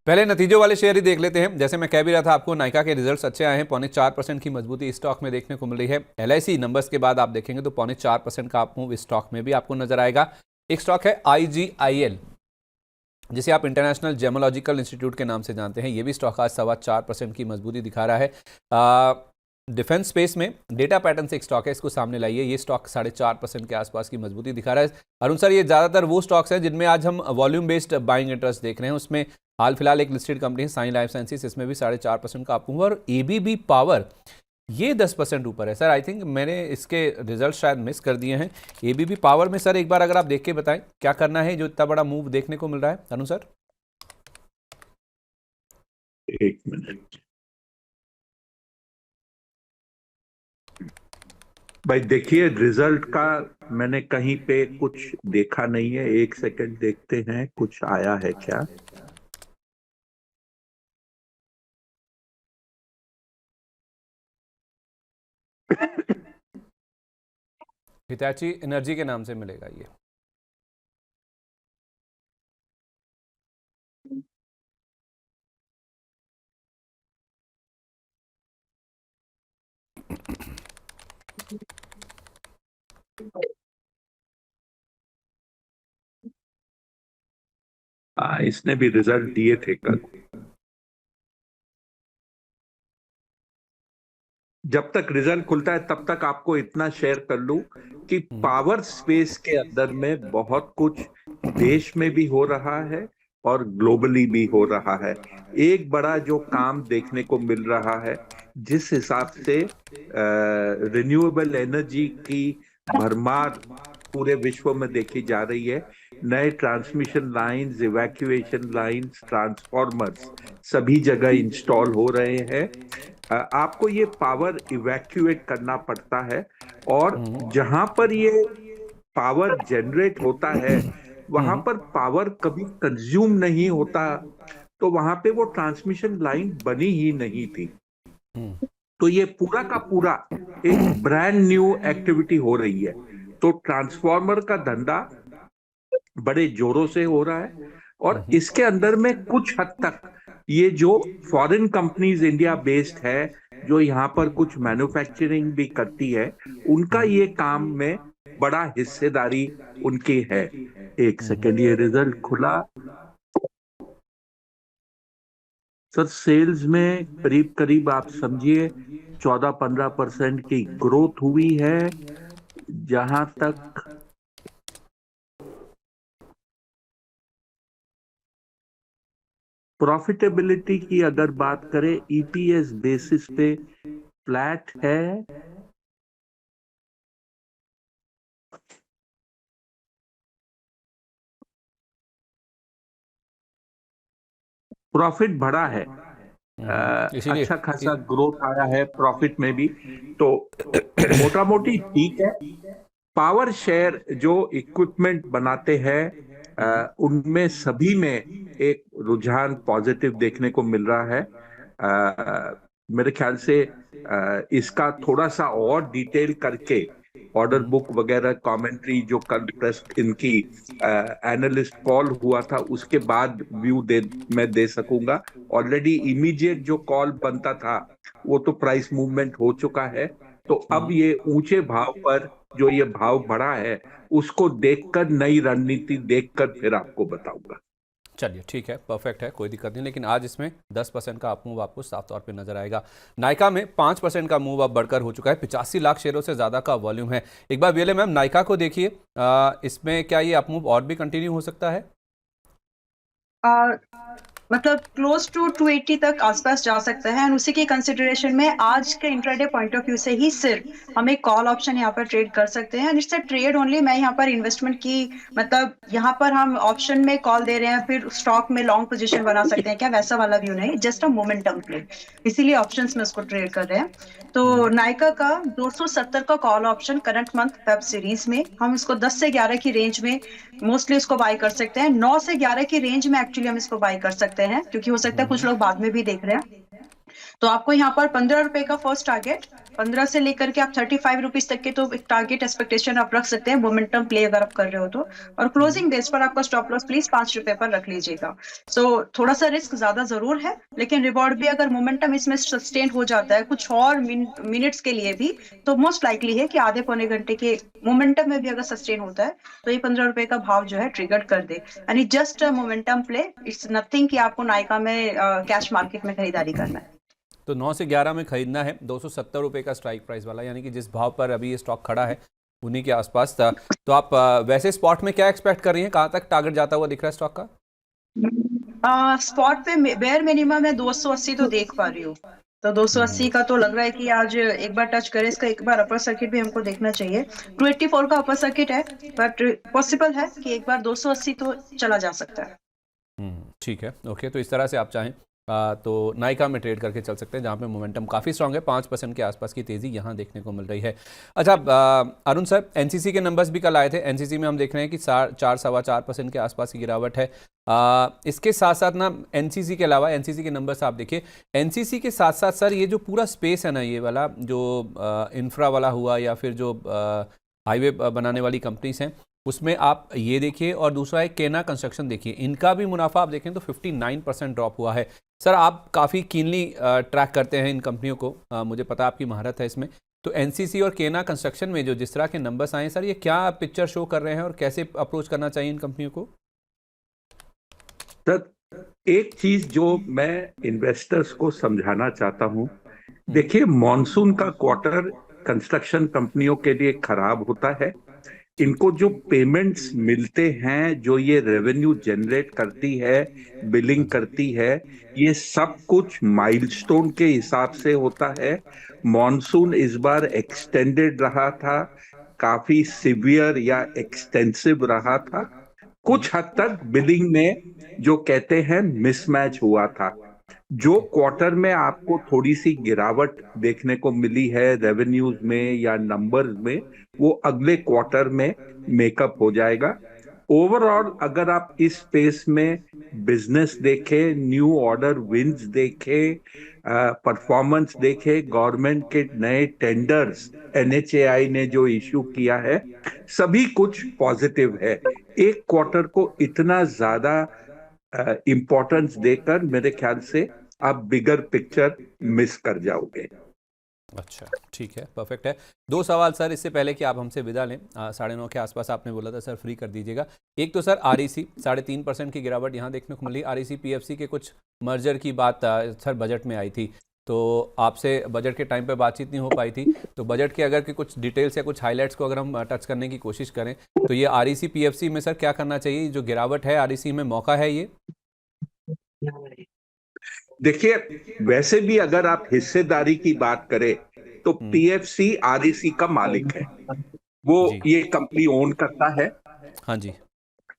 पहले नतीजों वाले शेयर ही देख लेते हैं। जैसे मैं कह भी रहा था आपको, नाइका के रिजल्ट्स अच्छे आए हैं, 4.25% की मजबूती स्टॉक में देखने को मिल रही है। एलआईसी नंबर्स के बाद आप देखेंगे तो 4.25% का आप मूव स्टॉक में भी आपको नजर आएगा। एक स्टॉक है IGIL, जिसे आप इंटरनेशनल जेमोलॉजिकल इंस्टीट्यूट के नाम से जानते हैं। ये भी स्टॉक आज 4.25% की मजबूती दिखा रहा है। डिफेंस स्पेस में डेटा पैटर्न से एक स्टॉक है, इसको सामने लाइए। ये स्टॉक 4.5% के आसपास की मजबूती दिखा रहा है। अरुण सर, ये ज़्यादातर वो स्टॉक्स हैं जिनमें आज हम वॉल्यूम बेस्ड बाइंग इंटरेस्ट देख रहे हैं। उसमें हाल फिलहाल एक लिस्टेड कंपनी है साइन लाइफ साइंसेज, इसमें भी 4.5% का अप हुआ। और ABB पावर ये 10% ऊपर है। सर आई थिंक मैंने इसके रिजल्ट शायद मिस कर दिए हैं। ABB पावर में सर एक बार अगर आप देख के बताएं क्या करना है जो इतना बड़ा मूव देखने को मिल रहा है, अरुण सर? एक मिनट भाई, देखिए रिजल्ट का मैंने कहीं पे कुछ देखा नहीं है। एक सेकंड देखते हैं कुछ आया है क्या। हिताची एनर्जी के नाम से मिलेगा ये। इसने भी रिजल्ट दिए थे कल। जब तक रिजल्ट खुलता है तब तक आपको इतना शेयर कर लूं कि पावर स्पेस के अंदर में बहुत कुछ देश में भी हो रहा है और ग्लोबली भी हो रहा है। एक बड़ा जो काम देखने को मिल रहा है, जिस हिसाब से रिन्यूएबल एनर्जी की भरमार पूरे विश्व में देखी जा रही है, नए transmission lines, evacuation lines, transformers सभी जगह इंस्टॉल हो रहे हैं। आपको ये पावर इवैक्यूएट करना पड़ता है, और जहां पर ये पावर जनरेट होता है वहां पर पावर कभी कंज्यूम नहीं होता, तो वहां पे वो ट्रांसमिशन लाइन बनी ही नहीं थी। तो ये पूरा का पूरा एक ब्रांड न्यू एक्टिविटी हो रही है। तो ट्रांसफॉर्मर का धंधा बड़े जोरों से हो रहा है, और इसके अंदर में कुछ हद तक ये जो फॉरेन कंपनीज इंडिया बेस्ड है, जो यहाँ पर कुछ मैन्युफैक्चरिंग भी करती है, उनका ये काम में बड़ा हिस्सेदारी उनकी है। एक सेकेंड, ये रिजल्ट खुला। सर सेल्स में करीब करीब आप समझिए 14-15% की ग्रोथ हुई है। जहां तक प्रॉफिटेबिलिटी की अगर बात करें, EPS बेसिस पे फ्लैट है। प्रॉफिट बढ़ा है, इसीलिए अच्छा खासा ग्रोथ आया है प्रॉफिट में भी। तो मोटा मोटी ठीक है। पावर शेयर जो इक्विपमेंट बनाते हैं, उनमें सभी में एक रुझान पॉजिटिव देखने को मिल रहा है। मेरे ख्याल से इसका थोड़ा सा और डिटेल करके ऑर्डर बुक वगैरह कमेंट्री जो कल प्रेस इनकी एनालिस्ट कॉल हुआ था उसके बाद व्यू मैं दे सकूंगा। ऑलरेडी इमीडिएट जो कॉल बनता था वो तो प्राइस मूवमेंट हो चुका है। तो अब ये ऊंचे भाव पर जो ये भाव बढ़ा है उसको देखकर, नई रणनीति देखकर फिर आपको बताऊंगा। चलिए ठीक है, परफेक्ट है, कोई दिक्कत नहीं। लेकिन आज इसमें 10% का अप मूव आपको साफ तौर पे नजर आएगा। नाइका में 5% का मूव अब बढ़कर हो चुका है। 85 लाख शेयरों से ज़्यादा का वॉल्यूम है। एक बार वीएलए मैम नाइका को देखिए, इसमें क्या ये अप मूव और भी कंटिन्यू हो सकता है? मतलब क्लोज टू 280 तक आसपास जा सकता है। और उसी के कंसिडरेशन में आज के इंट्राडे पॉइंट ऑफ व्यू से ही सिर्फ हम एक कॉल ऑप्शन यहाँ पर ट्रेड कर सकते हैं। इससे ट्रेड ओनली, मैं यहाँ पर इन्वेस्टमेंट की, मतलब यहाँ पर हम ऑप्शन में कॉल दे रहे हैं फिर स्टॉक में लॉन्ग पोजीशन बना सकते हैं क्या, वैसा वाला व्यू नहीं, जस्ट अ मोमेंटम प्ले। इसीलिए ऑप्शंस में उसको ट्रेड कर रहे हैं। तो नाइका का 270 का call option current month web series में हम इसको 10 से 11 की रेंज में मोस्टली इसको बाय कर सकते हैं। 9 से 11 की रेंज में एक्चुअली हम इसको बाय कर सकते हैं, क्योंकि हो सकता है कुछ लोग बाद में भी देख रहे हैं। तो आपको यहाँ पर 15 रुपए का फर्स्ट टारगेट 15 से लेकर के आप 35 रुपीज तक के तो एक टारगेट एक्सपेक्टेशन आप रख सकते हैं, मोमेंटम प्ले अगर आप कर रहे हो तो। और क्लोजिंग बेस पर आपका स्टॉप लॉस प्लीज 5 रुपए पर रख लीजिएगा। सो थोड़ा सा रिस्क ज्यादा जरूर है, लेकिन रिवॉर्ड भी अगर मोमेंटम इसमें सस्टेन हो जाता है कुछ और मिनट्स के लिए भी, तो मोस्ट लाइकली है कि आधे पौने घंटे के मोमेंटम में भी अगर सस्टेन होता है तो ये 15 रुपए का भाव जो है ट्रिगर कर दे। यानी just momentum play, it's nothing कि आपको नायका में कैश मार्केट में खरीदारी करना है। तो 9 से 11 में खरीदना है, 270 रुपये का स्ट्राइक प्राइस वाला, यानी कि जिस भाव पर अभी ये स्टॉक खड़ा है उन्हीं के आसपास था। तो आप वैसे स्पॉट में क्या एक्सपेक्ट कर रही हैं, कहाँ तक टारगेट जाता हुआ दिख रहा है स्टॉक का? स्पॉट पे बेयर मिनिमम है 280 तो देख पा रही हूँ, तो 280 का तो लग रहा है कि आज एक बार टच करे। इसका एक बार अपर सर्किट भी हमको देखना चाहिए। 284 का अपर सर्किट है, बट पॉसिबल है कि एक बार 280 तो चला जा सकता है। ठीक है, ओके। तो इस तरह से आप चाहें तो नायका में ट्रेड करके चल सकते हैं, जहाँ पे मोमेंटम काफ़ी स्ट्रांग है, 5% के आसपास की तेज़ी यहाँ देखने को मिल रही है। अच्छा, अरुण सर, एनसीसी के नंबर्स भी कल आए थे। एनसीसी में हम देख रहे हैं कि 4-4.25% के आसपास की गिरावट है। इसके साथ साथ ना एनसीसी के अलावा, एनसीसी के नंबर्स आप देखिए, एनसीसी के साथ साथ सर ये जो पूरा स्पेस है ना, ये वाला जो इंफ्रा वाला हुआ या फिर जो हाईवे बनाने वाली कंपनीज हैं, उसमें आप ये देखिए, और दूसरा है केना कंस्ट्रक्शन देखिए, इनका भी मुनाफा आप देखें तो 59% ड्रॉप हुआ है। सर आप काफ़ी कीनली ट्रैक करते हैं इन कंपनियों को, मुझे पता आपकी महारत है इसमें। तो एनसीसी और केना कंस्ट्रक्शन में जो जिस तरह के नंबर्स आए सर, ये क्या पिक्चर शो कर रहे हैं और कैसे अप्रोच करना चाहिए इन कंपनियों को? सर, एक चीज जो मैं इन्वेस्टर्स को समझाना चाहता हूं, देखिए मॉनसून का क्वार्टर कंस्ट्रक्शन कंपनियों के लिए खराब होता है। इनको जो पेमेंट्स मिलते हैं, जो ये रेवेन्यू जनरेट करती है, बिलिंग करती है, ये सब कुछ माइलस्टोन के हिसाब से होता है। मॉनसून इस बार एक्सटेंडेड रहा था, काफी सिवियर या एक्सटेंसिव रहा था। कुछ हद तक बिलिंग में जो कहते हैं मिसमैच हुआ था। जो क्वार्टर में आपको थोड़ी सी गिरावट देखने को मिली है रेवेन्यूज में या नंबर्स में, वो अगले क्वार्टर में मेकअप हो जाएगा। ओवरऑल अगर आप इस स्पेस में बिजनेस देखें, न्यू ऑर्डर विंस देखें, परफॉर्मेंस देखें, गवर्नमेंट के नए टेंडर्स एनएचएआई ने जो इश्यू किया है, सभी कुछ पॉजिटिव है। एक क्वार्टर को इतना ज्यादा इंपॉर्टेंस देकर मेरे ख्याल से आप बिगर पिक्चर मिस कर जाओगे। अच्छा, ठीक है, परफेक्ट है। 2 सवाल सर इससे पहले कि आप हमसे विदा लें, 9:30 के आसपास आपने बोला था सर फ्री कर दीजिएगा। एक तो सर आरईसी 3.5% की गिरावट यहाँ देखने को मिली। आरईसी पीएफसी के कुछ मर्जर की बात सर बजट में आई थी, तो आपसे बजट के टाइम पे बातचीत नहीं हो पाई थी, तो बजट के अगर के कुछ डिटेल्स या कुछ हाइलाइट्स को अगर हम टच करने की कोशिश करें, तो ये आरईसी पीएफसी में सर क्या करना चाहिए? जो गिरावट है आरईसी में, मौका है ये? देखिए, वैसे भी अगर आप हिस्सेदारी की बात करें तो पीएफसी आरईसी का मालिक है, वो ये कंपनी ओन करता है। हाँ जी,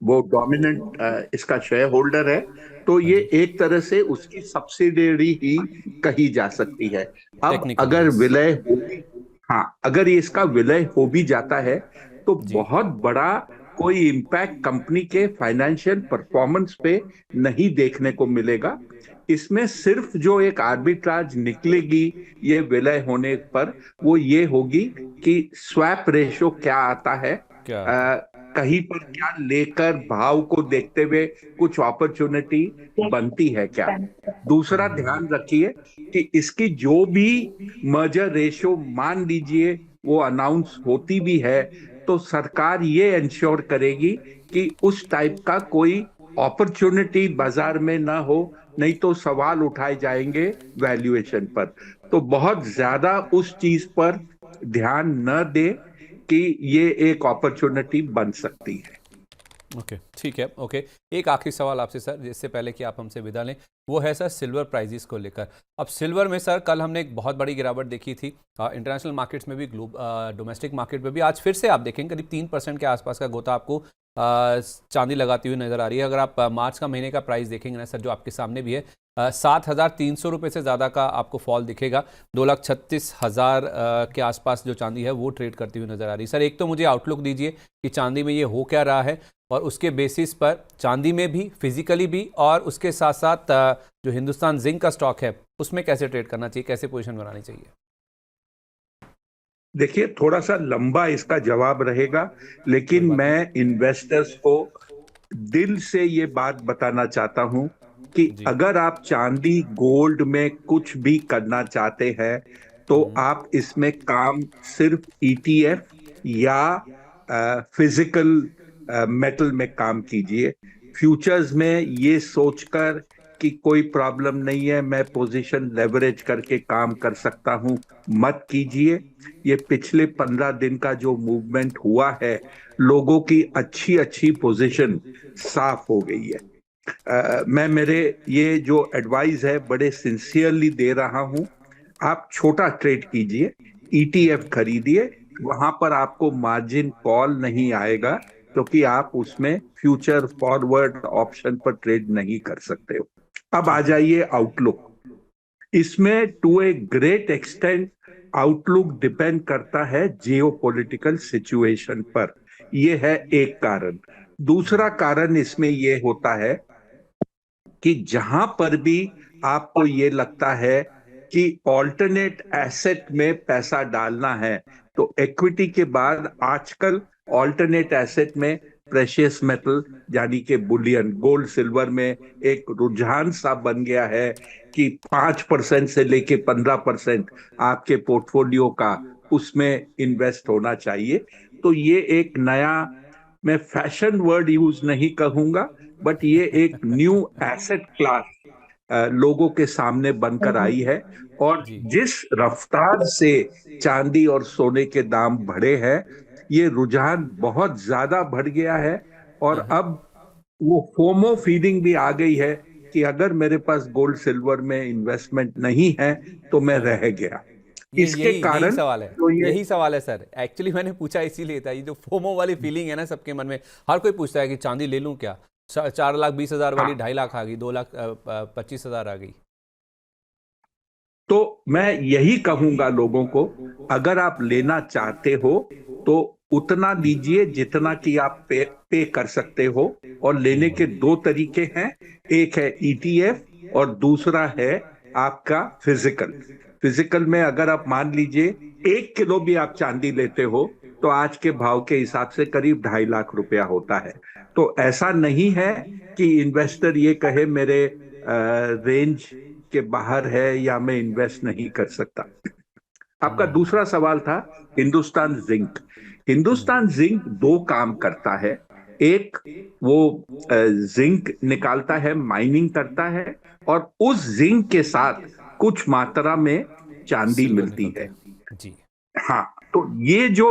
वो डोमिनेंट इसका शेयर होल्डर है, तो ये एक तरह से उसकी सब्सिडियरी ही कही जा सकती है। अब अगर विलय हो, हाँ, अगर ये इसका विलय हो भी जाता है तो बहुत बड़ा कोई इम्पैक्ट कंपनी के फाइनेंशियल परफॉर्मेंस पे नहीं देखने को मिलेगा। इसमें सिर्फ जो एक आर्बिट्राज निकलेगी ये विलय होने पर, वो ये होगी कि स्वैप रेशो क्या आता है, कहीं पर क्या लेकर भाव को देखते हुए कुछ अपॉर्चुनिटी बनती है क्या। दूसरा ध्यान रखिए कि इसकी जो भी मर्जर रेशो मान लीजिए वो अनाउंस होती भी है, तो सरकार ये इंश्योर करेगी कि उस टाइप का कोई अपॉर्चुनिटी बाजार में ना हो, नहीं तो सवाल उठाए जाएंगे वैल्यूएशन पर। तो बहुत ज्यादा उस चीज पर ध्यान न दे कि ये एक अपॉर्चुनिटी बन सकती है। ओके, ठीक है, ओके। एक आखिरी सवाल आपसे सर, जिससे पहले कि आप हमसे विदा लें, वो है सर सिल्वर प्राइजेस को लेकर। अब सिल्वर में सर कल हमने एक बहुत बड़ी गिरावट देखी थी इंटरनेशनल मार्केट्स में भी, डोमेस्टिक मार्केट में भी। आज फिर से आप देखेंगे करीब 3% के आसपास का गोता आपको चांदी लगाती हुई नजर आ रही है। अगर आप मार्च का महीने का प्राइस देखेंगे ना सर, जो आपके सामने भी है, 7,300 रुपये से ज़्यादा का आपको फॉल दिखेगा। 2,36,000 के आसपास जो चांदी है वो ट्रेड करती हुई नज़र आ रही है। सर एक तो मुझे आउटलुक दीजिए कि चांदी में ये हो क्या रहा है, और उसके बेसिस पर चांदी में भी फिजिकली भी, और उसके साथ साथ जो हिंदुस्तान जिंक का स्टॉक है उसमें कैसे ट्रेड करना चाहिए, कैसे पोजीशन बनानी चाहिए? देखिए, थोड़ा सा लंबा इसका जवाब रहेगा, कोई लेकिन बात नहीं। मैं इन्वेस्टर्स को दिल से ये बात बताना चाहता हूं कि जी। अगर आप चांदी गोल्ड में कुछ भी करना चाहते हैं तो आप इसमें काम सिर्फ ईटीएफ या फिजिकल मेटल में काम कीजिए। फ्यूचर्स में ये सोचकर कि कोई प्रॉब्लम नहीं है, मैं पोजीशन लेवरेज करके काम कर सकता हूं, मत कीजिए। ये पिछले 15 दिन का जो मूवमेंट हुआ है, लोगों की अच्छी अच्छी पोजीशन साफ हो गई है। मैं मेरे ये जो एडवाइस है बड़े सिंसियरली दे रहा हूं। आप छोटा ट्रेड कीजिए, ईटीएफ खरीदिए, वहां पर आपको मार्जिन कॉल नहीं आएगा, क्योंकि आप उसमें फ्यूचर फॉरवर्ड ऑप्शन पर ट्रेड नहीं कर सकते हो। अब आ ठीक है। जाइए आउटलुक। इसमें to a great extent outlook depend करता है जियो पॉलिटिकल सिचुएशन पर। यह है एक कारण। दूसरा कारण इसमें यह होता है कि जहां पर भी आपको ये लगता है कि ऑल्टरनेट एसेट में पैसा डालना है, तो इक्विटी के बाद आजकल ऑल्टरनेट एसेट में प्रेशियस मेटल यानी कि बुलियन गोल्ड सिल्वर में एक रुझान सा बन गया है कि 5% से लेके 15% आपके पोर्टफोलियो का उसमें इन्वेस्ट होना चाहिए। तो ये एक नया, मैं फैशन वर्ड यूज नहीं कहूंगा, बट ये एक न्यू एसेट क्लास लोगों के सामने बनकर आई है। और जी। जिस रफ्तार से चांदी और सोने के दाम बढ़े हैं, ये रुझान बहुत ज्यादा बढ़ गया है। और अब वो फोमो फीलिंग भी आ गई है कि अगर मेरे पास गोल्ड सिल्वर में इन्वेस्टमेंट नहीं है तो मैं रह गया। ये इसके यही यही कारण सवाल है। जो ये यही सवाल है सर, एक्चुअली मैंने पूछा इसीलिए था। ये जो फोमो वाली फीलिंग है ना सबके मन में, हर कोई पूछता है कि चांदी ले लूं क्या। 4,20,000 वाली हाँ, 2.5 लाख आ गई, 2,25,000 आ गई। तो मैं यही कहूंगा लोगों को, अगर आप लेना चाहते हो तो उतना लीजिए जितना कि आप पे कर सकते हो। और लेने के दो तरीके हैं, एक है ईटीएफ और दूसरा है आपका फिजिकल। फिजिकल में अगर आप मान लीजिए 1 किलो भी आप चांदी लेते हो तो आज के भाव के हिसाब से करीब 2.5 लाख रुपया होता है। तो ऐसा नहीं है कि इन्वेस्टर ये कहे मेरे रेंज के बाहर है या मैं इन्वेस्ट नहीं कर सकता। आपका दूसरा सवाल था हिंदुस्तान जिंक। हिंदुस्तान जिंक दो काम करता है। एक, वो जिंक निकालता है, माइनिंग करता है, और उस जिंक के साथ कुछ मात्रा में चांदी सिल्वर मिलती निकलता है। है जी। हाँ, तो ये जो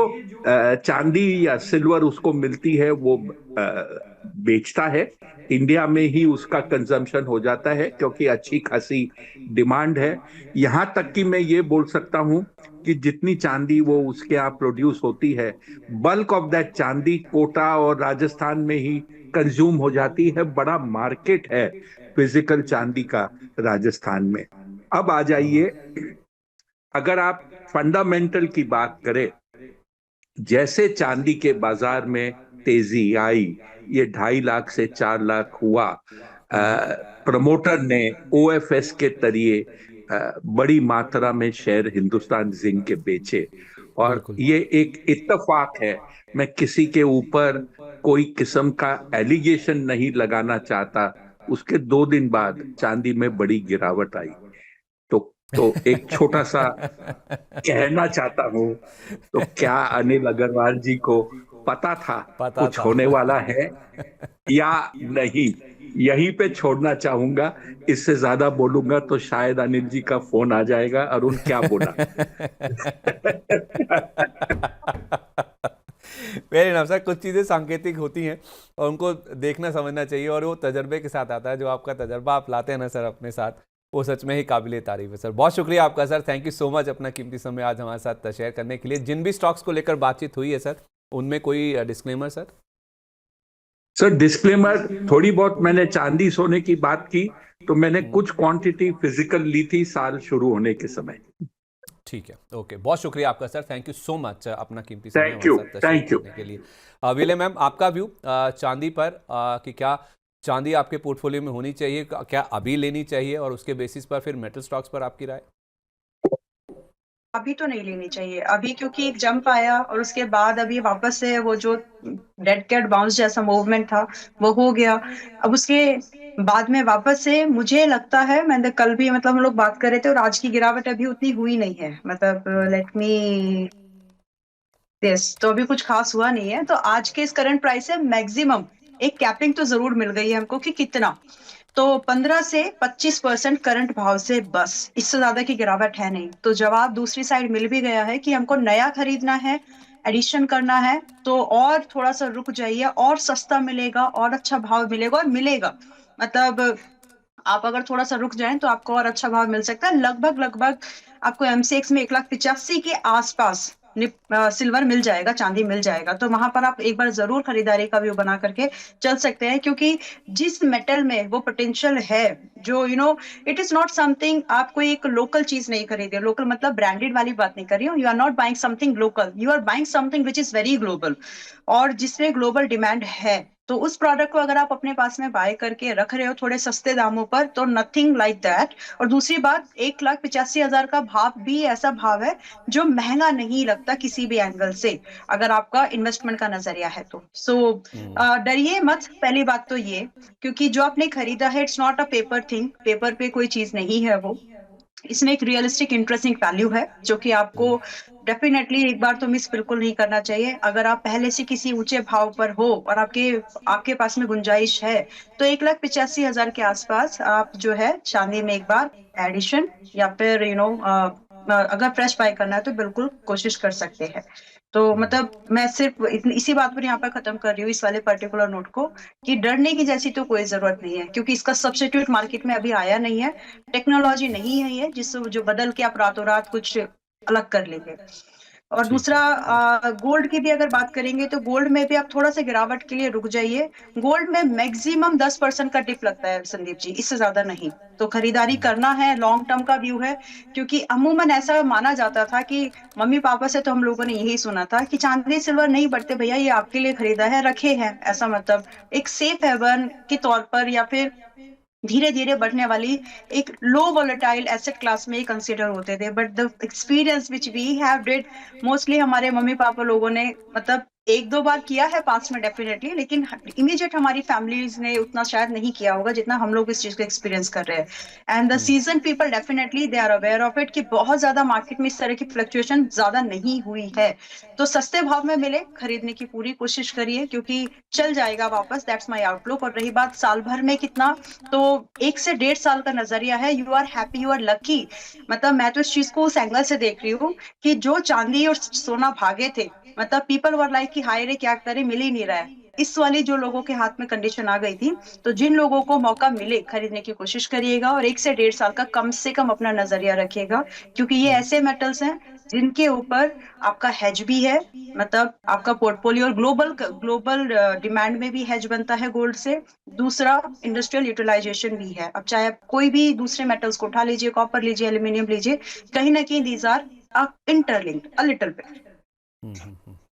चांदी या सिल्वर उसको मिलती है वो बेचता है। इंडिया में ही उसका कंजम्पशन हो जाता है क्योंकि अच्छी खासी डिमांड है। यहां तक कि मैं ये बोल सकता हूं कि जितनी चांदी वो उसके यहाँ प्रोड्यूस होती है, बल्क ऑफ दैट चांदी कोटा और राजस्थान में ही कंज्यूम हो जाती है। बड़ा मार्केट है फिजिकल चांदी का राजस्थान में। अब आ जाइए, अगर आप फंडामेंटल की बात करें, जैसे चांदी के बाजार में तेजी आई, ये 2.5 लाख से 4 लाख हुआ, प्रमोटर ने ओएफएस के जरिए बड़ी मात्रा में शेयर हिंदुस्तान जिंक के बेचे। और बिल्कुल। ये एक इत्तेफाक है। मैं किसी के ऊपर कोई किस्म का एलिगेशन नहीं लगाना चाहता। उसके 2 दिन बाद चांदी में बड़ी गिरावट आई। तो एक छोटा सा कहना चाहता हूं, तो क्या अनिल अग्रवाल जी को पता था पता कुछ था। होने वाला है या नहीं? यहीं पे छोड़ना चाहूंगा। इससे ज्यादा बोलूंगा तो शायद अनिल जी का फोन आ जाएगा, अरुण क्या बोला। वेरी नाइस सर, कुछ चीज़ें सांकेतिक होती हैं और उनको देखना समझना चाहिए, और वो तजर्बे के साथ आता है। जो आपका तजर्बा आप लाते हैं ना सर अपने साथ, वो सच में ही काबिले तारीफ है सर। बहुत शुक्रिया आपका sir, thank you so much अपना कीमती समय आज हमारे साथ शेयर करने के लिए। जिन भी स्टॉक्स को लेकर बातचीत हुई है सर, उनमें कोई डिस्क्लेमर सर? सर, डिस्क्लेमर थोड़ी बहुत मैंने चांदी सोने की बात की, तो मैंने कुछ क्वांटिटी फिजिकल ली थी साल शुरू होने के समय। ठीक है, ओके, बहुत शुक्रिया आपका sir, thank you so much अपना कीमती समय थैंक हमारे यू, साथ शेयर थैंक यू। करने के लिए। विले मैम, आपका व्यू चांदी पर, कि क्या चांदी आपके पोर्टफोलियो में होनी चाहिए, क्या अभी लेनी चाहिए, और उसके बेसिस पर फिर मेटल स्टॉक्स पर आपकी राय? अभी तो नहीं लेनी चाहिए अभी, क्योंकि एक जंप आया और उसके बाद अभी वापस से वो जो डेड कैट बाउंस जैसा मूवमेंट था वो हो गया। अब उसके बाद में वापस से मुझे लगता है, मैंने कल भी मतलब हम लोग बात कर रहे थे, और आज की गिरावट अभी उतनी हुई नहीं है, मतलब लेट मी यस, तो अभी कुछ खास हुआ नहीं है। तो आज के इस करंट प्राइस से मैक्सिमम एक कैपिंग तो जरूर मिल गई है हमको, कि कितना, तो 15 से 25% करंट भाव से, बस इससे ज्यादा की गिरावट है नहीं। तो जवाब दूसरी साइड मिल भी गया है कि हमको नया खरीदना है, एडिशन करना है, तो और थोड़ा सा रुक जाइए, और सस्ता मिलेगा और अच्छा भाव मिलेगा, और मिलेगा मतलब आप अगर थोड़ा सा रुक जाएं तो आपको और अच्छा भाव मिल सकता है। लगभग लगभग आपको एमसीएक्स में 1,85,000 के आसपास सिल्वर मिल जाएगा, चांदी मिल जाएगा। तो वहां पर आप एक बार जरूर खरीदारी का व्यू बना करके चल सकते हैं, क्योंकि जिस मेटल में वो पोटेंशियल है, जो इट इज नॉट समथिंग, आप कोई एक लोकल चीज नहीं खरीदे, लोकल मतलब ब्रांडेड वाली बात नहीं कर रही हूँ, you are not buying something local, you are buying something which is very global, और जिसमें ग्लोबल डिमांड है। तो उस प्रोडक्ट को अगर आप अपने पास में बाय करके रख रहे हो थोड़े सस्ते दामों पर, तो नथिंग लाइक दैट। और दूसरी बात, 1,85,000 का भाव भी ऐसा भाव है जो महंगा नहीं लगता किसी भी एंगल से, अगर आपका इन्वेस्टमेंट का नजरिया है तो। डरिए मत, पहली बात तो ये, क्योंकि जो आपने खरीदा है it's not a paper thing, paper पे कोई चीज नहीं है वो, इसमें एक रियलिस्टिक इंटरेस्टिंग वैल्यू है, जो कि आपको डेफिनेटली एक बार तो मिस बिल्कुल नहीं करना चाहिए। अगर आप पहले से किसी ऊंचे भाव पर हो और आपके आपके पास में गुंजाइश है, तो 1,85,000 के आसपास आप जो है चांदी में एक बार एडिशन, या फिर अगर फ्रेश बाय करना है तो बिल्कुल कोशिश कर सकते हैं। तो मतलब मैं सिर्फ इसी बात पर यहाँ पर खत्म कर रही हूँ, इस वाले पर्टिकुलर नोट को, कि डरने की जैसी तो कोई जरूरत नहीं है, क्योंकि इसका सब्स्टिट्यूट मार्केट में अभी आया नहीं है, टेक्नोलॉजी नहीं है ये जिससे जो बदल के आप रातों रात कुछ अलग कर लेंगे। और ठीक दूसरा, है। गोल्ड की भी अगर बात करेंगे तो गोल्ड में भी आप थोड़ा सा गिरावट के लिए रुक जाइए। गोल्ड में मैक्सिमम 10% का डिप लगता है संदीप जी, इससे ज्यादा नहीं। तो खरीदारी करना है, लॉन्ग टर्म का व्यू है, क्योंकि अमूमन ऐसा माना जाता था कि मम्मी पापा से तो हम लोगों ने यही सुना था कि चांदी सिल्वर नहीं बढ़ते भैया, ये आपके लिए खरीदा है, रखे हैं, ऐसा मतलब एक सेफ हेवन के तौर पर, या फिर धीरे धीरे बढ़ने वाली एक लो वोलेटाइल एसेट क्लास में कंसीडर होते थे। But the experience which we have did, mostly हमारे मम्मी पापा लोगों ने मतलब एक दो बार किया है पास में डेफिनेटली, लेकिन इमीडिएट हमारी फैमिलीज ने उतना शायद नहीं किया होगा जितना हम लोग इस चीज को एक्सपीरियंस कर रहे हैं। And the season people definitely they are aware of it, कि बहुत ज्यादा मार्केट में इस तरह की फ्लक्चुएशन ज्यादा नहीं हुई है। तो सस्ते भाव में मिले, खरीदने की पूरी कोशिश करिए, क्योंकि चल जाएगा वापस, दैट्स माई आउटलुक। और रही बात साल भर में कितना, तो 1 से 1.5 साल का नजरिया है, you are happy, you are lucky. मतलब मैं तो इस चीज को उस एंगल से देख रही हूँ कि जो चांदी और सोना भागे थे, मतलब पीपल वर लाइक कि हाय रे क्या करे, मिल ही नहीं रहा है, इस वाली जो लोगों के हाथ में कंडीशन आ गई थी। तो जिन लोगों को मौका मिले खरीदने की कोशिश करिएगा, और 1 से 1.5 साल का कम से कम अपना नजरिया रखिएगा, क्योंकि ये ऐसे मेटल्स हैं जिनके ऊपर आपका हेज भी है, मतलब आपका पोर्टफोलियो ग्लोबल ग्लोबल डिमांड में भी हेज बनता है गोल्ड से। दूसरा, इंडस्ट्रियल यूटिलाइजेशन भी है। अब चाहे आप कोई भी दूसरे मेटल्स को उठा लीजिए, कॉपर लीजिए, एल्यूमिनियम लीजिए, कहीं ना कहीं these are interlinked a little bit.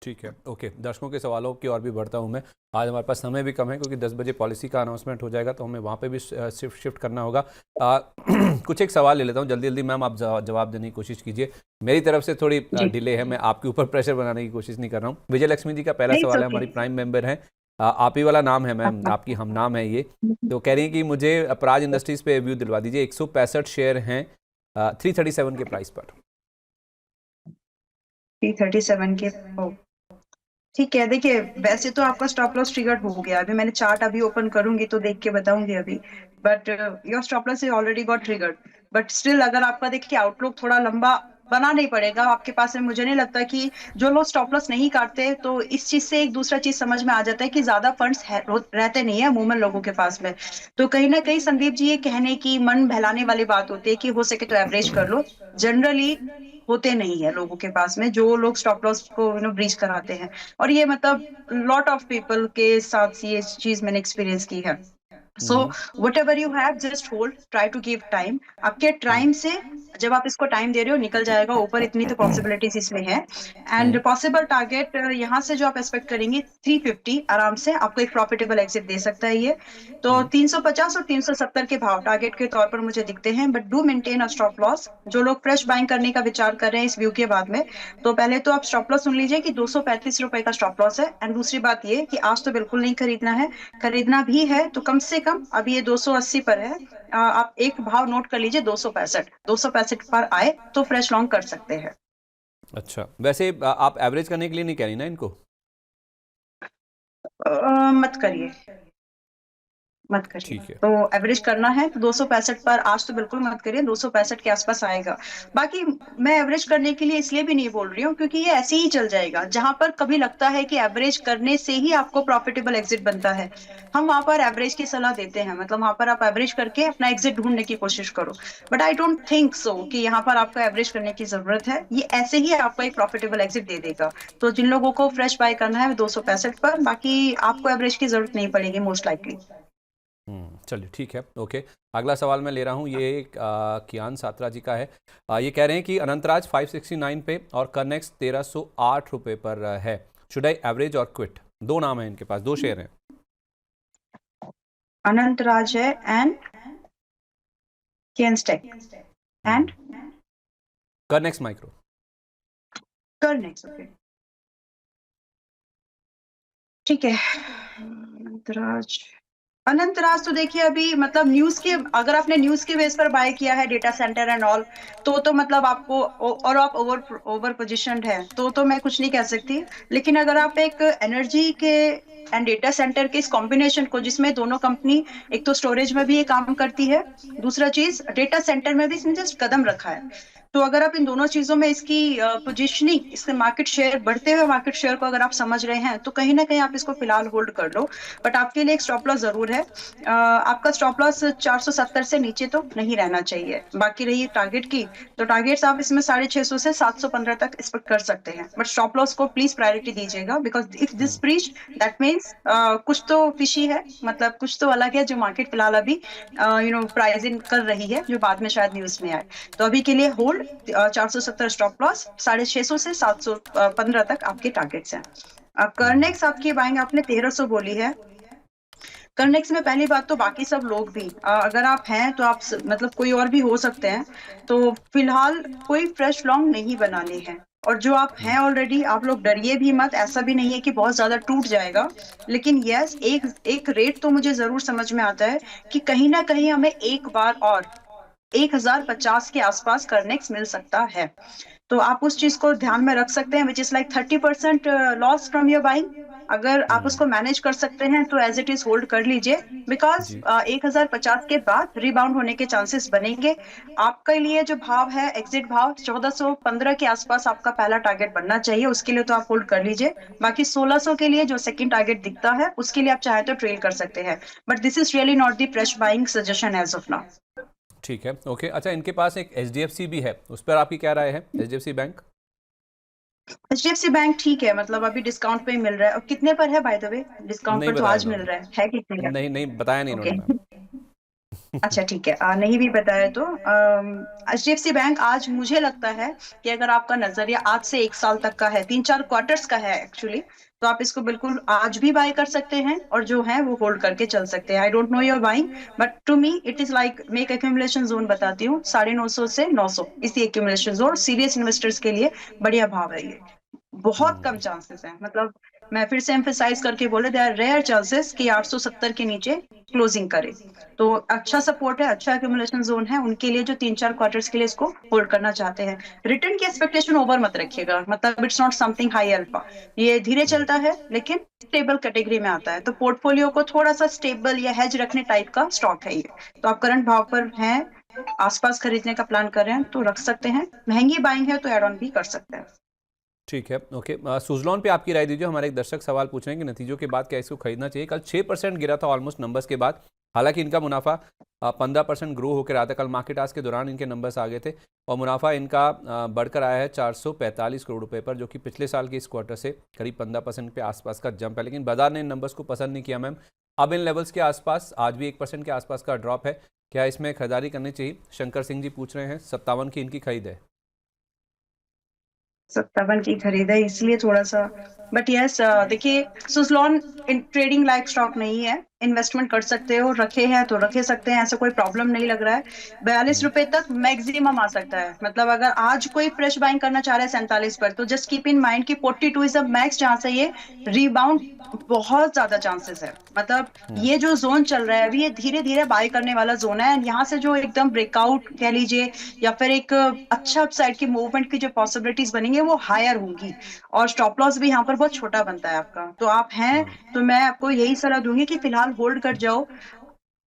ठीक है, ओके। दर्शकों के सवालों की और भी बढ़ता हूँ मैं। आज हमारे पास समय भी कम है, क्योंकि 10 बजे पॉलिसी का अनाउंसमेंट हो जाएगा, तो हमें वहाँ पे भी शिफ्ट करना होगा। कुछ एक सवाल ले लेता हूँ जल्दी जल्दी, मैम आप जवाब देने की कोशिश कीजिए। मेरी तरफ से थोड़ी डिले है, मैं आपके ऊपर प्रेशर बनाने की कोशिश नहीं कर रहा हूँ। विजय लक्ष्मी जी का पहला नहीं, सवाल है, ओके। हमारी प्राइम मेंबर है, आप ही वाला नाम है मैम, आपकी हम नाम है ये। तो कह रही हैं कि मुझे अपराज इंडस्ट्रीज़ पे व्यू दिलवा दीजिए। 165 शेयर हैं 337 के प्राइस पर। 337 के, ठीक है। देखिए, वैसे तो आपका स्टॉप लॉस ट्रिगर हो गया, अभी मैंने चार्ट अभी ओपन करूंगी तो देख के बताऊंगी अभी, but your stop loss is already got triggered. But still अगर आपका देखिए आउटलुक थोड़ा लंबा बना नहीं पड़ेगा आपके पास में, मुझे नहीं लगता कि जो लोग स्टॉप लॉस नहीं काटते, तो इस चीज से एक दूसरा चीज समझ में आ जाता है कि ज्यादा फंड्स रहते नहीं है अमूमन लोगों के पास में। तो कहीं ना कहीं संदीप जी, ये कहने की मन बहलाने वाली बात होती है कि हो सके तो एवरेज कर लो, जनरली होते नहीं है लोगों के पास में जो लोग स्टॉप लॉस को ब्रीच कराते हैं। और ये मतलब लॉट ऑफ पीपल के साथ ये चीज मैंने एक्सपीरियंस की है। So whatever you have just hold, try to give time. आपके टाइम से जब आप इसको टाइम दे रहे हो निकल जाएगा ऊपर, इतनी तो पॉसिबिलिटीज इसमें है। एंड पॉसिबल टारगेट यहाँ से जो आप एक्सपेक्ट करेंगे 350 आराम से आपको एक प्रॉफिटेबल एग्जिट दे सकता है ये। तो 350 और 370 के भाव टारगेट के तौर पर मुझे दिखते हैं, but do maintain a stop loss. जो लोग फ्रेश बाइंग करने का विचार कर रहे हैं इस व्यू के बाद में, तो पहले तो आप स्टॉप लॉस सुन लीजिए कि 235 रुपए का स्टॉप लॉस है। एंड दूसरी बात ये कि आज तो बिल्कुल नहीं खरीदना है, खरीदना भी है तो कम से कम अभी ये 280 पर है, आप एक भाव नोट कर लीजिए 265 पर आए तो फ्रेश लॉन्ग कर सकते हैं। अच्छा, वैसे आप एवरेज करने के लिए नहीं कह रही ना इनको? मत करिए, मत करिए। ठीक है। तो एवरेज करना है तो 265 पर आज तो बिल्कुल मत करिए, 265 के आसपास आएगा। बाकी मैं एवरेज करने के लिए इसलिए भी नहीं बोल रही हूँ क्योंकि ये ऐसे ही चल जाएगा। जहां पर कभी लगता है कि एवरेज करने से ही आपको प्रॉफिटेबल एग्जिट बनता है, हम वहां पर एवरेज की सलाह देते हैं। मतलब वहां पर आप एवरेज करके अपना एग्जिट ढूंढने की कोशिश करो, but I don't think so कि यहाँ पर आपको एवरेज करने की जरूरत है। ये ऐसे ही आपको एक प्रॉफिटेबल एग्जिट दे देगा। तो जिन लोगों को फ्रेश बाय करना है 265 पर, बाकी आपको एवरेज की जरूरत नहीं पड़ेगी मोस्ट लाइकली। चलिए ठीक है, ओके। अगला सवाल मैं ले रहा हूँ, ये कियान सात्रा जी का है। ये कह रहे हैं कि अनंतराज 569 पे और कनेक्स 1308 रुपए पर है। शुड आई एवरेज और क्विट? दो नाम है इनके पास, दो शेयर हैं। अनंत राज है and केनस्टेक and connects micro. करनेक्स। Okay ठीक है। अनंतराज तो देखिए अभी मतलब न्यूज के, अगर आपने न्यूज के बेस पर बाय किया है डेटा सेंटर एंड ऑल, तो मतलब आपको और आप ओवर पोजिशनड है तो मैं कुछ नहीं कह सकती। लेकिन अगर आप एक एनर्जी के एंड डेटा सेंटर के इस कॉम्बिनेशन को, जिसमें दोनों कंपनी एक तो स्टोरेज में भी ये काम करती है, दूसरा चीज डेटा सेंटर में भी इसने जस्ट कदम रखा है, तो अगर आप इन दोनों चीजों में इसकी पोजीशनिंग, इसके मार्केट शेयर, बढ़ते हुए मार्केट शेयर को अगर आप समझ रहे हैं तो कहीं ना कहीं आप इसको फिलहाल होल्ड कर लो। बट आपके लिए एक स्टॉप लॉस जरूर है। आपका स्टॉप लॉस 470 से नीचे तो नहीं रहना चाहिए। बाकी रही टारगेट की, तो टारगेट्स आप इसमें 650 से 715 तक एक्सपेक्ट कर सकते हैं। बट स्टॉप लॉस को प्लीज प्रायोरिटी दीजिएगा, because if this breach that means कुछ तो फिशी है, मतलब कुछ तो अलग है जो मार्केट फिलहाल अभी प्राइसिंग कर रही है, जो बाद में शायद न्यूज में आए। तो अभी के लिए होल्ड 470 स्टॉप लॉस, 650 से 715 तक आपके टारगेट्स हैं। करनेक्स आपकी बाइंग आपने 1300 बोली है। करनेक्स में पहली बात तो बाकी सब लोग भी अगर आप हैं तो आप मतलब कोई और भी हो सकते हैं, तो फिलहाल कोई फ्रेश लॉन्ग नहीं बनाने हैं। और जो आप हैं ऑलरेडी, आप लोग डरिए भी मत, ऐसा भी नहीं है कि बहुत ज्यादा टूट जाएगा। लेकिन यस, एक रेट तो मुझे जरूर समझ में आता है कि कहीं ना कहीं हमें एक बार और 1050 के आसपास करनेक्स मिल सकता है। तो आप उस चीज को ध्यान में रख सकते हैं, which is like 30% loss from your buying. अगर आप उसको मैनेज कर सकते हैं तो एज इट इज होल्ड कर लीजिए, बिकॉज 1050 के बाद रिबाउंड होने के चांसेस बनेंगे। आपके लिए जो भाव है एग्जिट भाव 1415 के आसपास आपका पहला टारगेट बनना चाहिए, उसके लिए तो आप होल्ड कर लीजिए। बाकी 1600 के लिए जो सेकंड टारगेट दिखता है उसके लिए आप चाहे तो ट्रेल कर सकते हैं, but this is really not the fresh buying suggestion as of now. ठीक है, ओके। अच्छा, इनके पास एक HDFC भी है, उस पर आपकी क्या राय है? HDFC bank. HDFC बैंक ठीक है, मतलब अभी डिस्काउंट पे ही मिल रहा है। और कितने पर है बाय द वे? डिस्काउंट नहीं पर तो बताया आज मिल रहा है कितने का? नहीं नहीं बताया नहीं ओके इन्होंने अच्छा ठीक है, नहीं भी बताया तो HDFC बैंक आज मुझे लगता है कि अगर आपका नजरिया आज से 1 साल तक का है, 3-4 क्वार्टर्स का है एक्चुअली, तो आप इसको बिल्कुल आज भी बाय कर सकते हैं और जो है वो होल्ड करके चल सकते हैं। I don't know your buying, but to me it is like, मैं एक एक्यूमुलेशन जोन बताती हूँ, 950 से 900 इसी एक्यूमुलेशन जोन सीरियस इन्वेस्टर्स के लिए बढ़िया भाव है ये। बहुत कम चांसेस हैं, मतलब मैं फिर से एम्फेसाइज करके बोले, देयर आर रेयर चांसेस कि 870 के नीचे क्लोजिंग करे। तो अच्छा सपोर्ट है, अच्छा एक्यूमुलेशन जोन है उनके लिए जो 3-4 क्वार्टर्स के लिए इसको होल्ड करना चाहते हैं। रिटर्न की एक्सपेक्टेशन ओवर मत रखिएगा, मतलब it's not something high alpha, ये धीरे चलता है लेकिन स्टेबल कैटेगरी में आता है। तो पोर्टफोलियो को थोड़ा सा स्टेबल या हेज रखने टाइप का स्टॉक है ये। तो आप करंट भाव पर हैं, आसपास खरीदने का प्लान कर रहे हैं तो रख सकते हैं, महंगी बाइंग है तो एड ऑन भी कर सकते हैं। ठीक है, ओके। सुजलॉन पे आपकी राय दीजिए। हमारे एक दर्शक सवाल पूछ रहे हैं कि नतीजों के बाद क्या इसको खरीदना चाहिए? कल 6% गिरा था ऑलमोस्ट नंबर्स के बाद, हालांकि इनका मुनाफा 15% ग्रो होकर आया था। कल मार्केट आज के दौरान इनके नंबर्स आ गए थे और मुनाफा इनका बढ़कर आया है 445 करोड़ रुपए पर, जो कि पिछले साल के इस क्वार्टर से करीब 15% के आसपास का जंप है। लेकिन बाजार ने इन नंबर्स को पसंद नहीं किया मैम, अब इन लेवल्स के आसपास आज भी 1% के आसपास का ड्रॉप है, क्या इसमें खरीदारी करनी चाहिए? शंकर सिंह जी पूछ रहे हैं, 57 की इनकी खरीद है। 57 की खरीद है इसलिए थोड़ा सा, बट यस देखिए सुजलॉन ट्रेडिंग लाइक स्टॉक नहीं है, इन्वेस्टमेंट कर सकते हो, रखे हैं तो रखे सकते हैं, ऐसा कोई प्रॉब्लम नहीं लग रहा है। 42 रुपए तक मैक्सिमम आ सकता है, मतलब अगर आज कोई फ्रेश बाइंग करना चाह रहा है 47 पर, तो जस्ट कीप इन माइंड कि 42 इज द मैक्स जहां से ये रिबाउंड बहुत ज्यादा चांसेस है। मतलब ये जो जोन चल रहा है अभी, ये धीरे धीरे बाय करने वाला जोन है, एंड यहाँ से जो एकदम ब्रेकआउट कह लीजिए या फिर एक अच्छा अपसाइड की मूवमेंट की जो पॉसिबिलिटीज बनेंगे वो हायर होंगी, और स्टॉप लॉस भी यहाँ पर बहुत छोटा बनता है आपका। तो आप हैं तो मैं आपको यही सलाह दूंगी कि फिलहाल होल्ड कर जाओ।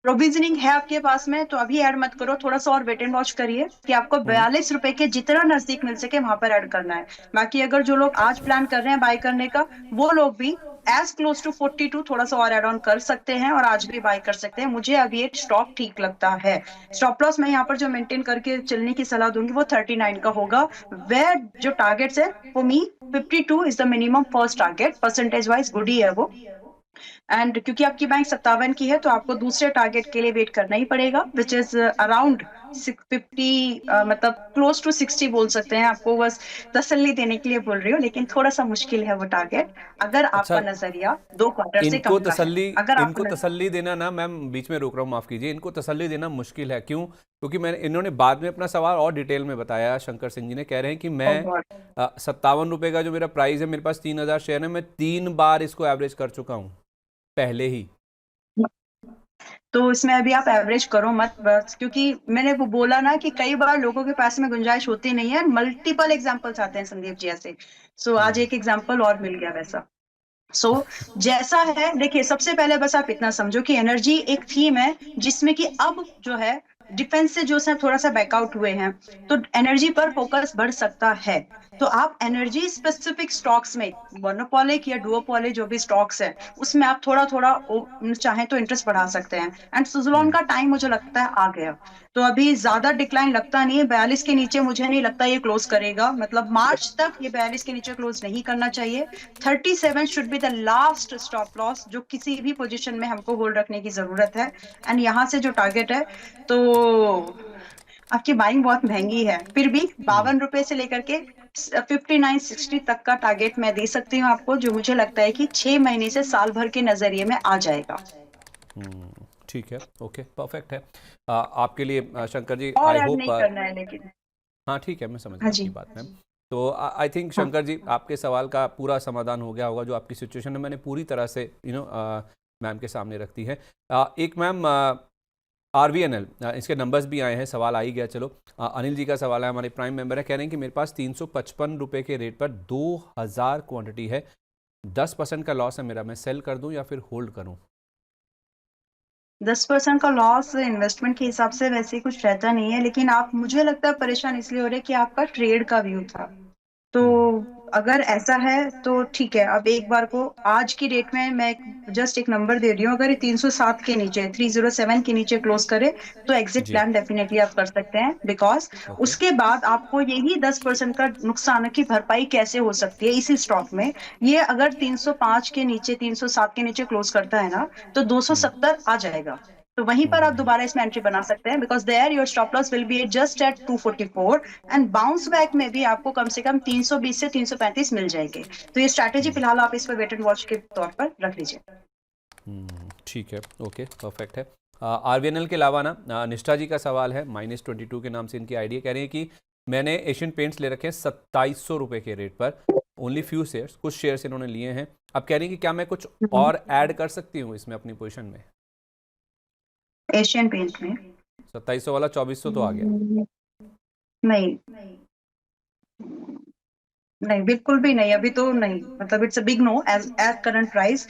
प्रोविजनिंग है आपके पास में तो अभी ऐड मत करो, थोड़ा सा और वेट एंड वॉच करिए कि आपको 42 रुपए के जितना नजदीक मिल सके वहां पर ऐड करना है। बाकी अगर जो लोग आज प्लान कर रहे हैं बाय करने का, वो लोग भी एज क्लोज टू 42 थोड़ा सा और एड ऑन कर सकते हैं और आज भी बाय कर सकते हैं। मुझे अभी एक स्टॉक ठीक लगता है। स्टॉप लॉस मैं यहाँ पर जो मेंटेन करके चलने की सलाह दूंगी वो 39 का होगा। वे जो टारगेट्स है for me 52 is the minimum first target, percentage wise good ही है वो। एंड क्योंकि आपकी बैंक 57 की है तो आपको दूसरे टारगेट के लिए वेट करना ही पड़ेगा, विच इज अराउंड 650, मतलब क्लोज टू 60 बोल सकते हैं। आपको बस तसल्ली देने के लिए बोल रही हूँ, लेकिन थोड़ा सा मुश्किल है वो टारगेट अगर अच्छा, आपका नजरिया 2 क्वार्टर से इनको कम का है। तसल्ली अगर इनको आपका तसल्ली देना ना, मैम बीच में रोक रहा हूँ, माफ़ कीजिए, इनको तसल्ली देना मुश्किल है। क्यों? क्योंकि मैंने इन्होंने बाद में अपना सवाल और डिटेल में बताया। शंकर सिंह जी ने कह रहे हैं कि मैं नजरिया, 57 रुपये का जो मेरा प्राइस है, मेरे पास 3000 शेयर है, मैं 3 बार इसको एवरेज कर चुका हूँ पहले ही। तो इसमें अभी आप एवरेज करो मत बस, क्योंकि मैंने वो बोला ना कि कई बार लोगों के पास में गुंजाइश होती नहीं है, मल्टीपल एग्जांपल्स आते हैं संदीप जी ऐसे। सो आज एक एग्जांपल और मिल गया वैसा। सो जैसा है देखिए, सबसे पहले बस आप इतना समझो कि एनर्जी एक थीम है जिसमें कि अब जो है डिफेंस से जो सब थोड़ा सा बैकआउट हुए हैं, तो एनर्जी पर फोकस बढ़ सकता है। तो आप एनर्जी स्पेसिफिक स्टॉक्स में मोनोपोलिक या डुओपोलिक जो भी स्टॉक्स है उसमें आप थोड़ा थोड़ा चाहें तो इंटरेस्ट बढ़ा सकते हैं। एंड सुजलॉन का टाइम मुझे लगता है आ गया, तो अभी ज्यादा डिक्लाइन लगता नहीं है। 42 के नीचे मुझे नहीं लगता ये क्लोज करेगा, मतलब मार्च तक ये 42 के नीचे क्लोज नहीं करना चाहिए। 37 should be the last stop loss जो किसी भी पोजीशन में हमको होल्ड रखने की जरूरत है। एंड यहाँ से जो टारगेट है, तो आपकी बाइंग बहुत महंगी है, फिर भी 52 रुपए से लेकर के 59-60 तक का टारगेट मैं दे सकती हूँ आपको, जो मुझे लगता है कि 6 महीने से साल भर के नजरिए में आ जाएगा। ठीक है, ओके, परफेक्ट है। आपके लिए शंकर जी, और आई ऐड होप, नहीं करना है लेकिन। हाँ ठीक है, मैं समझ हाँ गया आपकी जी। बात मैम। तो आई थिंक हाँ। शंकर जी, आपके सवाल का पूरा समाधान हो गया होगा। जो आपकी सिचुएशन है मैंने पूरी तरह से मैम के सामने रख दी है। एक मैम RVNL, इसके नंबर्स भी आए हैं, सवाल आ ही गया। चलो, अनिल जी का सवाल है, हमारे प्राइम मेंबर है, कह रहे हैं कि मेरे पास 355 रुपये के रेट पर 2000 क्वांटिटी है, 10% का लॉस है मेरा, मैं सेल कर दूं या फिर होल्ड करूं? 10% का लॉस इन्वेस्टमेंट के हिसाब से वैसे कुछ रहता नहीं है, लेकिन आप मुझे लगता है परेशान इसलिए हो रहे हैं कि आपका ट्रेड का व्यू था। तो अगर ऐसा है तो ठीक है, अब एक बार को आज की डेट में मैं जस्ट एक नंबर दे रही हूँ, अगर ये 307 के नीचे 307 के नीचे क्लोज करे तो एग्जिट जी, प्लान डेफिनेटली आप कर सकते हैं, बिकॉज ओके। उसके बाद आपको यही 10% का नुकसान की भरपाई कैसे हो सकती है इसी स्टॉक में। ये अगर 305 के नीचे 307 के नीचे क्लोज करता है ना, तो 270 आ जाएगा। तो वहीं पर आप दोबारा इसमें एंट्री बना सकते हैं, because there your stop loss will be just at 244, and bounce back में भी आपको कम से कम 320 से 335 मिल जाएंगे। तो ये स्ट्रैटेजी फिलहाल आप इस पर वेट एंड वॉच के तौर पर रख लीजिए। ठीक है, ओके, परफेक्ट है। RVNL के अलावा ना, निष्ठा जी का सवाल है, -22 के नाम से इनकी आईडी, कह रही है कि मैंने एशियन पेंट्स ले रखे हैं 2700 रुपये के रेट पर, ओनली फ्यू शेयर्स, कुछ शेयर्स इन्होंने लिए हैं। अब कह रही हैं कि क्या मैं कुछ और ऐड कर सकती हूँ इसमें अपनी पोजीशन में? एशियन पेंट में 2700 वाला 2400 तो आ गया। नहीं, नहीं बिल्कुल भी नहीं, अभी तो नहीं, मतलब it's a big no as at current price.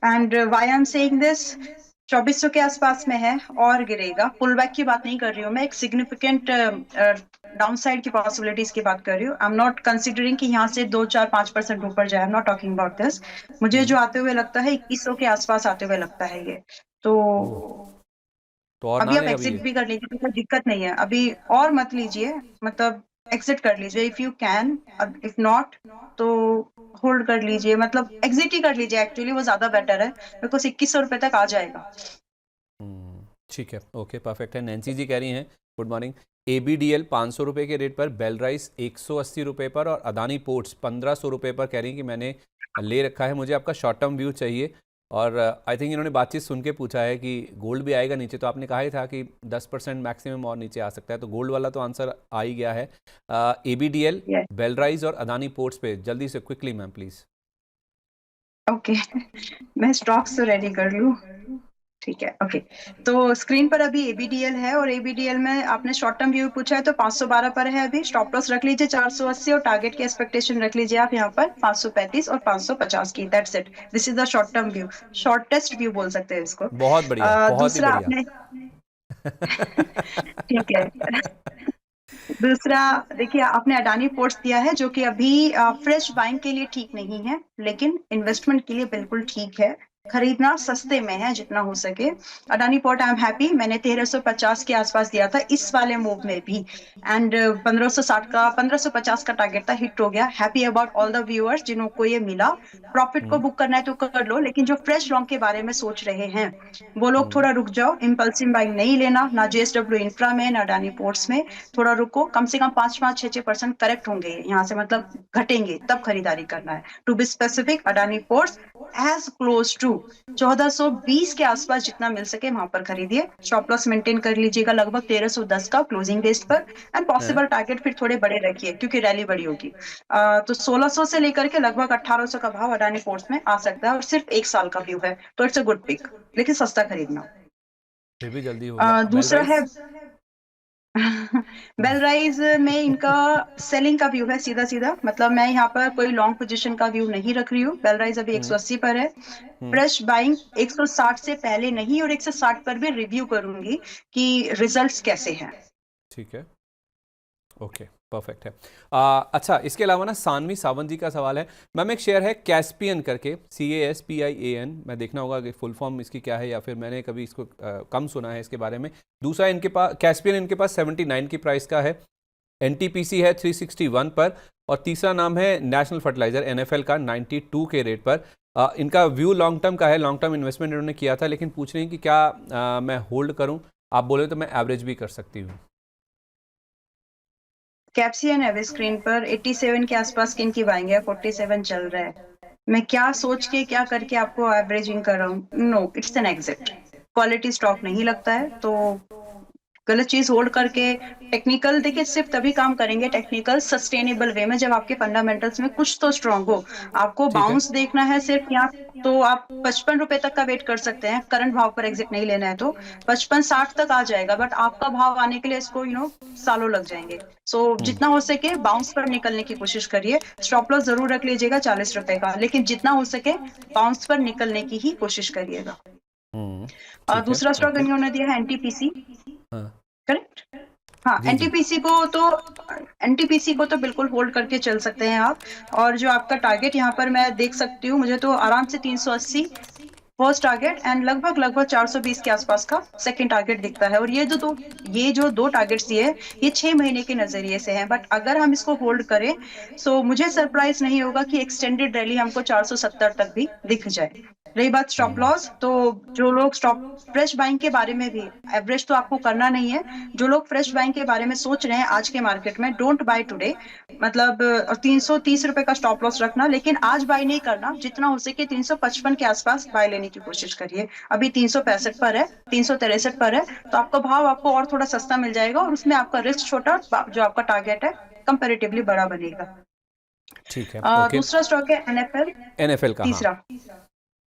And why I am saying this, 2400 के आसपास में है और गिरेगा। पुल बैक की बात नहीं कर रही हूँ मैं, एक सिग्निफिकेंट डाउनसाइड की पॉसिबिलिटीज की बात कर रही हूँ। आई एम नॉट कंसिडरिंग कि यहाँ से 2-4-5% ऊपर जाए, I am not talking about this. मुझे जो आते हुए लगता है 2100 के आसपास आते हुए लगता है ये। तो ओह, तो और अभी ना आप लें अभी एग्जिट ये? भी कर लीजिए, कोई दिक्कत नहीं है, अभी और मत लीजिए, मतलब एग्जिट कर लीजिए if you can, if not तो होल्ड कर लीजिए, मतलब एग्जिट ही कर लीजिए, एक्चुअली वो ज्यादा बेटर है, बिकॉज 2100 रुपए तक आ जाएगा। ठीक है, ओके, परफेक्ट है। नैन्सी जी कह रही हैं गुड मॉर्निंग, ABDL 500 रुपये के रेट पर, बेल राइस 180 रुपये पर और अदानी पोर्ट्स 1500 रुपये पर कह रही हैं कि मैंने ले रखा है, मुझे आपका शॉर्ट टर्म व्यू चाहिए। और आई थिंक इन्होंने बातचीत सुन के पूछा है कि गोल्ड भी आएगा नीचे, तो आपने कहा ही था कि 10% मैक्सिमम और नीचे आ सकता है, तो गोल्ड वाला तो आंसर आ ही गया है। ABDL, Yes. बेल राइस और अदानी पोर्ट्स पे जल्दी से क्विकली मैम प्लीज़। ओके मैं स्टॉक्स तो रेडी कर लूँ, ठीक है। ओके तो स्क्रीन पर अभी ABDL है, और ABDL में आपने शॉर्ट टर्म व्यू पूछा है तो 512 पर है अभी, स्टॉप लॉस रख लीजिए 480 और टारगेट की एक्सपेक्टेशन रख लीजिए आप यहाँ पर 535 और 550 की। That's it, this is the short term view, shortest view बोल सकते हैं इसको। बहुत बढ़िया, बहुत ही दूसरा बढ़िया। आपने ठीक है दूसरा देखिए, आपने अडानी पोर्ट्स दिया है जो कि अभी फ्रेश बाइंग के लिए ठीक नहीं है, लेकिन इन्वेस्टमेंट के लिए बिल्कुल ठीक है, खरीदना सस्ते में है जितना हो सके। Adani port I am happy, मैंने 1350 के आसपास दिया था इस वाले मूव में भी, एंड 1560 का 1550 का टारगेट था, हिट हो गया। Happy about all the viewers जिनको ये मिला। प्रॉफिट को बुक करना है तो कर लो, लेकिन जो फ्रेश लॉन्ग के बारे में सोच रहे हैं वो लोग थोड़ा रुक जाओ, इम्पल्सिव बाइंग नहीं लेना, ना JSW इंफ्रा में ना अडानी पोर्ट्स में, थोड़ा रुको, कम से कम 5-6% करेक्ट होंगे यहाँ से, मतलब घटेंगे, तब खरीदारी करना है। To be specific, Adani ports as close to 1420 के आसपास जितना मिल सके वहां पर खरीदिए, स्टॉप लॉस मेंटेन कर लीजिएगा लगभग 1310 का क्लोजिंग बेस पर, एंड पॉसिबल टारगेट फिर थोड़े बड़े रखिए क्योंकि रैली बड़ी होगी। तो 1600 से लेकर के लगभग 1800 का भाव अडानी पोर्ट्स में आ सकता है, और सिर्फ 1 साल का व्यू है, तो इट्स अ गुड पिक, लेकिन सस्ता खरीदना। फिर भी जल्दी हो गया। बेल दूसरा है राइस? बेल राइज में इनका सेलिंग का व्यू है सीधा सीधा, मतलब मैं यहाँ पर कोई लॉन्ग पोजीशन का व्यू नहीं रख रही हूँ। बेल राइज अभी 180 पर है, फ्रेश बाइंग 160 से पहले नहीं, और 160 पर भी रिव्यू करूंगी कि रिजल्ट्स कैसे हैं। ठीक है, ओके, परफेक्ट है। अच्छा, इसके अलावा ना सानवी सावंत जी का सवाल है, मैम एक शेयर है कैस्पियन करके, CASPIAN, मैं देखना होगा कि फुल फॉर्म इसकी क्या है, या फिर मैंने कभी इसको कम सुना है इसके बारे में। दूसरा इनके पास कैस्पियन, इनके पास 79 की प्राइस का है, NTPC है 361 पर, और तीसरा नाम है नेशनल फर्टिलाइजर NFL का 92 के रेट पर। इनका व्यू लॉन्ग टर्म का है, लॉन्ग टर्म इन्वेस्टमेंट इन्होंने किया था, लेकिन पूछ रहे हैं कि क्या मैं होल्ड करूं। आप बोले तो मैं एवरेज भी कर सकती हूँ। कैप्सियन है स्क्रीन पर 87 के आसपास किन की बाइंग है, 47 चल रहा है। मैं क्या सोच के क्या करके आपको एवरेजिंग कर रहा हूँ? No, it's an exit, quality stock नहीं लगता है, तो गलत चीज होल्ड करके। टेक्निकल देखिए सिर्फ तभी काम करेंगे टेक्निकल सस्टेनेबल वे में जब आपके फंडामेंटल्स में कुछ तो स्ट्रांग हो। आपको ठीक है। बाउंस देखना है सिर्फ यहाँ, तो आप 55 रुपए तक का वेट कर सकते हैं, करंट भाव पर एग्जिट नहीं लेना है तो 55-60 तक आ जाएगा, बट आपका भाव आने के लिए इसको सालों लग जाएंगे। सो जितना हो सके बाउंस पर निकलने की कोशिश करिए, स्टॉप लॉस जरूर रख लीजिएगा 40 रुपए का, लेकिन जितना हो सके बाउंस पर निकलने की ही कोशिश करिएगा। ठीक है, दूसरा स्टॉक ओके। इन्होंने दिया है NTPC, हाँ करेक्ट? हाँ, जी जी। एनटीपीसी को तो बिल्कुल होल्ड करके चल सकते हैं आप। और जो आपका टारगेट यहाँ पर मैं देख सकती हूँ, मुझे तो आराम से 380 फर्स्ट टारगेट एंड लगभग 420 के आसपास का सेकंड टारगेट दिखता है। और ये जो दो टारगेट्स दिए ये 6 महीने के नजरिए से हैं, बट अगर हम इसको होल्ड करें सो मुझे सरप्राइज नहीं होगा कि एक्सटेंडेड रैली हमको 470 तक भी दिख जाए। रही बात स्टॉप लॉस, तो जो लोग स्टॉप फ्रेश बाइंग के बारे में भी, एवरेज तो आपको करना नहीं है, जो लोग फ्रेश बाइंग के बारे में सोच रहे हैं आज के मार्केट में, डोंट बाय टुडे, मतलब 330 रुपए का स्टॉप लॉस रखना, लेकिन आज बाय नहीं करना, जितना हो सके 355 के आसपास बाय लेने की कोशिश करिए। अभी 365 पर है, 363 पर है, तो आपका भाव आपको और थोड़ा सस्ता मिल जाएगा, और उसमें आपका रिस्क छोटा, जो आपका टारगेट है कंपैरेटिवली बड़ा बनेगा। ठीक है, ओके। दूसरा स्टॉक है NFL का, तीसरा।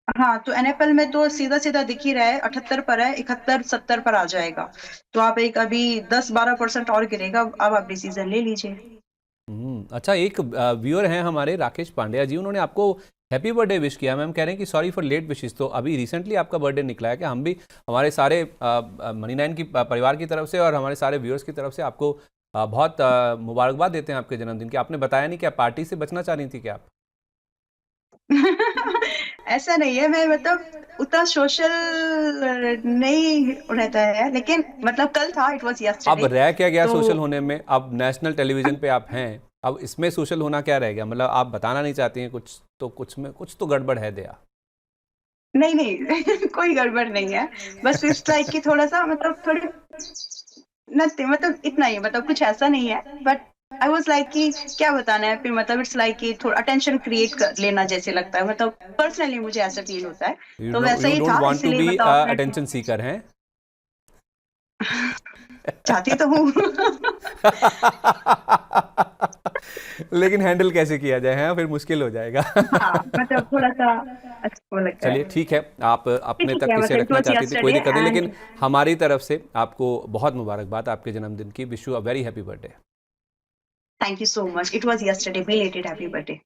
हाँ, तो NFL में तो सीधा सीधा दिख ही रहा है, 78 पर है, 71-70 पर आ जाएगा, तो आप एक अभी 10-12% और गिरेगा, अब आप डिसीजन ले लीजिए। अच्छा, एक व्यूअर हैं हमारे राकेश पांड्या जी, उन्होंने आपको हैप्पी बर्थडे विश किया। मैम कह रहे हैं कि सॉरी फॉर लेट विशेस, तो अभी रिसेंटली आपका बर्थडे निकला है, कि हम भी हमारे सारे मनी9 की परिवार की तरफ से और हमारे सारे व्यूअर्स की तरफ से आपको बहुत मुबारकबाद देते हैं आपके जन्मदिन की। आपने बताया नहीं कि आप पार्टी से बचना चाह रही थी क्या आप? ऐसा नहीं है, मैं मतलब उतना सोशल नहीं रहता है, लेकिन मतलब कल था, इट वाज अब यस्टरडे। रह क्या गया तो सोशल होने में? अब नेशनल टेलीविजन पे आप हैं, अब इसमें सोशल होना क्या रह गया? मतलब आप बताना नहीं चाहती हैं कुछ तो, कुछ में कुछ तो गड़बड़ है दया। नहीं नहीं कोई गड़बड़ नहीं है, बस इस लाइक कि थोड़ा सा मतलब थोड़ी नथिंग, मतलब इतना ही, मतलब कुछ ऐसा नहीं है, बट आई वाज लाइक कि क्या बताना है फिर, मतलब इट्स लाइक कि थोड़ा अटेंशन क्रिएट कर लेना जैसे लगता है, मतलब पर्सनली मुझे ऐसा फील होता है, तो वैसा यू ही डोंट था, वांट टू इसलिए बी मतलब अपना अटेंशन सीकर हैं? चाहती तो हूँ। लेकिन हैंडल कैसे किया जाए, हैं फिर मुश्किल हो जाएगा। हाँ मतलब थोड़ा सा अच्छा वो लगता चलिए है। ठीक है, आप अपने ठीक तक है, इसे मतलब इट रखना वाज चाहती थी, कोई यस्टरडे दिक्कत नहीं, एंड लेकिन हमारी तरफ से आपको बहुत मुबारकबाद आपके जन्मदिन की। Wish you a very happy birthday. Thank you so much, it was yesterday, belated happy birthday.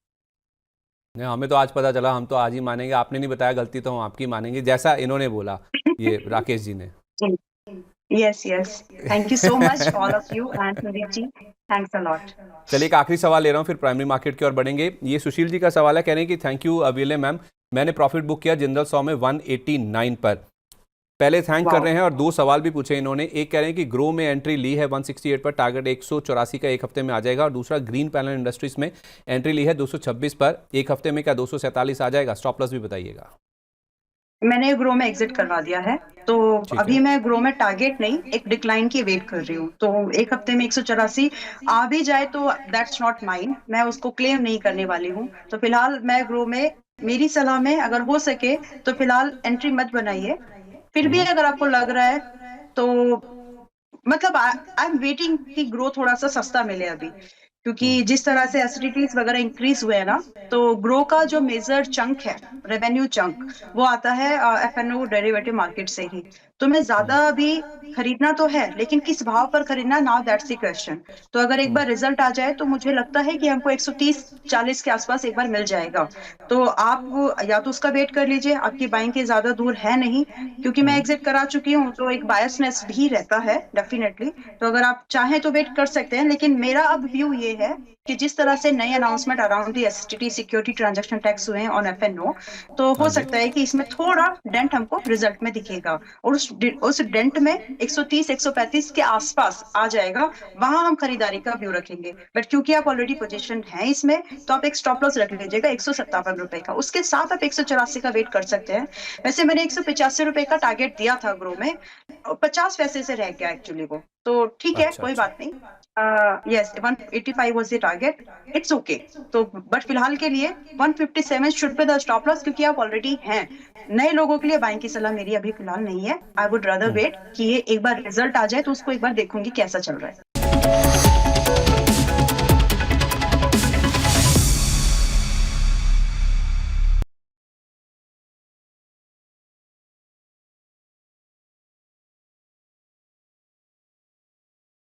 हमें तो आज पता चला, हम तो आज ही मानेंगे, आपने नहीं बताया, गलती तो हम आपकी मानेंगे, जैसा इन्होंने बोला, ये राकेश जी ने। Yes yes, thank you so much all of you and Sudeep ji, thanks a lot. चलिए एक आखिरी सवाल ले रहा हूँ, फिर प्राइमरी मार्केट की ओर बढ़ेंगे। ये सुशील जी का सवाल है, कह रहे हैं कि थैंक यू अविले मैम, मैंने प्रॉफिट बुक किया जिंदल 100 में 189 पर। पहले थैंक कर रहे हैं और दो सवाल भी पूछे इन्होंने। एक कह रहे हैं कि ग्रो में एंट्री ली है 168 पर, टारगेट 184 का एक हफ्ते में आ जाएगा। और दूसरा ग्रीन पैनल इंडस्ट्रीज में एंट्री ली है 226 पर, एक हफ्ते में क्या 247 आ जाएगा? स्टॉप लॉस भी बताइएगा। मैंने ग्रो में एग्जिट करवा दिया है, तो ठीक अभी है, मैं ग्रो में टारगेट नहीं, एक डिक्लाइन की वेट कर रही हूँ, तो एक हफ्ते में 184 आ भी जाए तो दैट्स नॉट माइन, मैं उसको क्लेम नहीं करने वाली हूँ। तो फिलहाल मैं ग्रो में, मेरी सलाह में अगर हो सके तो फिलहाल एंट्री मत बनाइए। फिर भी अगर आपको लग रहा है तो मतलब आई एम वेटिंग कि ग्रो थोड़ा सा सस्ता मिले अभी, क्योंकि जिस तरह से एसिडिटीज वगैरह इंक्रीज हुए हैं ना, तो ग्रो का जो मेजर चंक है, रेवेन्यू चंक, वो आता है एफएनओ डेरिवेटिव मार्केट से ही। तो मैं ज्यादा अभी खरीदना तो है, लेकिन किस भाव पर खरीदना, नाउ दैट्स द क्वेश्चन। तो अगर एक बार रिजल्ट आ जाए तो मुझे लगता है कि हमको 130-40 के आसपास एक बार मिल जाएगा। तो आप या तो उसका वेट कर लीजिए, आपकी बाइंग के ज्यादा दूर है नहीं, क्योंकि मैं एग्जिट करा चुकी हूँ, तो एक बायसनेस भी रहता है डेफिनेटली। तो अगर आप चाहें तो वेट कर सकते हैं, लेकिन मेरा अब व्यू ये है कि जिस तरह से नए announcement around the STT security transaction tax हुए हैं ऑन एफएनओ, तो हाँ हो जी, सकता है कि इसमें थोड़ा डेंट हमको रिजल्ट में दिखेगा, और उस डेंट में 130-135 के आसपास आ जाएगा, वहां हम खरीदारी का व्यू रखेंगे। बट क्योंकि आप ऑलरेडी पोजीशन है इसमें, तो आप एक स्टॉप लॉस रख लीजिएगा 157 रुपए का, उसके साथ आप 184 का वेट कर सकते हैं। वैसे मैंने 185 रुपए का टारगेट दिया था ग्रो में, 50 पैसे से रह गया एक्चुअली वो, तो ठीक है, अच्छा कोई अच्छा। बात नहीं। Yes, 185 was the target, it's okay. तो बट फिलहाल के लिए 157 should be the stop loss, क्योंकि आप ऑलरेडी हैं। नए लोगों के लिए बाइंग की सलाह मेरी अभी फिलहाल नहीं है, आई वुड रादर वेट कि ये एक बार रिजल्ट आ जाए तो उसको एक बार देखूंगी कैसा चल रहा है।